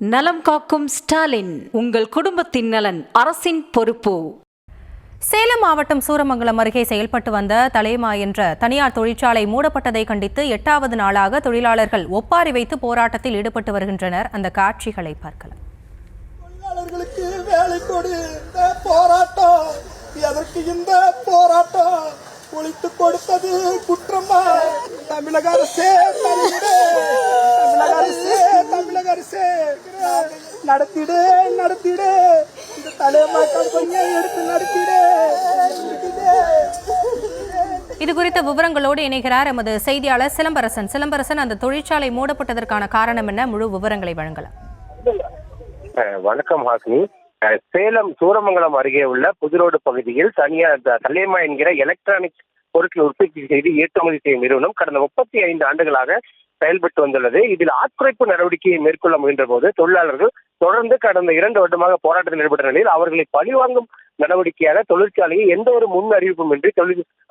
நலம் காக்கும் ஸ்டாலின், உங்கள் குடும்பத்தின் நலன் அரசின் பொறுப்பு. சேலம் மாவட்டம் சூரமங்கலம் அருகே செயல்பட்டு வந்த தலைமா என்ற தனியார் தொழிற்சாலை மூடப்பட்டதை கண்டித்து 8வது நாளாக தொழிலாளர்கள் ஒப்பாரி வைத்து போராட்டத்தில் ஈடுபட்டு வருகின்றனர். அந்த காட்சிகளை பார்க்கலாம். தொழிலாளர்களுக்கு வேலை கொடு போராட்டம், எதற்கு இந்த போராட்டம்? ஒழித்து கொடுத்தது குற்றமா? தமிழக அரசே, தமிழக அரசே நடத்திடு இந்த தலைமை கம்பெனியை எடுத்து நடத்திடு. இது குறித்த விவரங்களோடு இணைகிறார் எமது செய்தியாளர் சிலம்பரசன். அந்த தொழிற்சாலை மூடப்பட்டதற்கான காரணம் என்ன? முழு விவரங்களை வழங்கலாம். வணக்கம் ஹாசினி. சேலம் சூரமங்கலம் அருகே உள்ள புதுரோடு பகுதியில் தனியார் தலைமா என்கிற எலக்ட்ரானிக் பொருட்கள் உற்பத்தி செய்து ஏற்றுமதி செய்யும் நிறுவனம் கடந்த 35 ஆண்டுகளாக செயல்பட்டு வந்துள்ளது. இதில் ஆட்குறைப்பு நடவடிக்கையை மேற்கொள்ள முயன்ற போது தொழிலாளர்கள் தொடர்ந்து கடந்த 2 வருடமாக போராட்டத்தில் ஈடுபட்ட நிலையில் அவர்களை பழிவாங்கும் நடவடிக்கையாக தொழிற்சாலையை எந்த ஒரு முன் அறிவிப்பும் இன்றி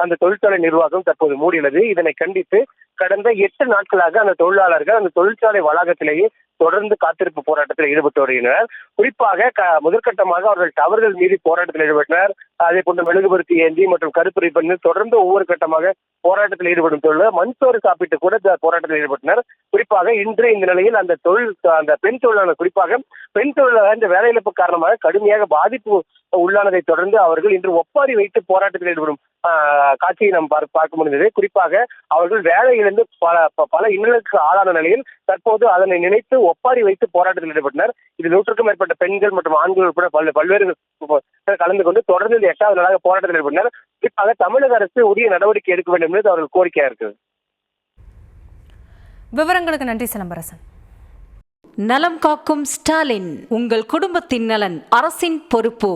அந்த தொழிற்சாலை நிர்வாகம் தற்போது மூடியுள்ளது. இதனை கண்டித்து கடந்த 8 நாட்களாக அந்த தொழிலாளர்கள் அந்த தொழிற்சாலை வளாகத்திலேயே தொடர்ந்து காத்திருப்பு போராட்டத்தில் ஈடுபட்டு வருகின்றனர். குறிப்பாக முதற்கட்டமாக அவர்கள் டவர்கள் மீறி போராட்டத்தில் ஈடுபட்டனர். அதே போன்று மெழுகுபருத்தி ஏந்தி மற்றும் கருப்புரை பண்ணி தொடர்ந்து ஒவ்வொரு கட்டமாக போராட்டத்தில் ஈடுபடும் தொழிலாளர் மண்சோறு சாப்பிட்டு கூட போராட்டத்தில் ஈடுபட்டனர். குறிப்பாக இன்று இந்த நிலையில் அந்த பெண் தொழிலாளர், குறிப்பாக பெண் தொழிலாளர் இந்த வேலையிழப்பு காரணமாக கடுமையாக பாதிப்பு உள்ளானதை தொடர்ந்து அவர்கள் இன்று ஒப்பாரி வைத்து போராட்டத்தில் ஈடுபடும் காட்சியை நாம் பார்க்க முடிந்தது. குறிப்பாக அவர்கள் வேலையிலிருந்து பல இன்னலுக்கு ஆளான நிலையில் தற்போது அதனை நினைத்து ஒப்பாரி வைத்து போராட்டத்தில் ஈடுபட்டனர். இதில் 100க்கும் மேற்பட்ட பெண்கள் மற்றும் ஆண்கள் உட்பட பல்வேறு கலந்து கொண்டு தொடர்ந்து இந்த 8வது நாளாக போராட்டத்தில் ஈடுபட்டனர். குறிப்பாக தமிழக அரசு உரிய நடவடிக்கை எடுக்க வேண்டும் என்று அவர்கள் கோரிக்கையா இருக்குது. விவரங்களுக்கு நன்றி சிலம்பரசன். நலம் காக்கும் ஸ்டாலின், உங்கள் குடும்பத்தின் நலன் அரசின் பொறுப்பு.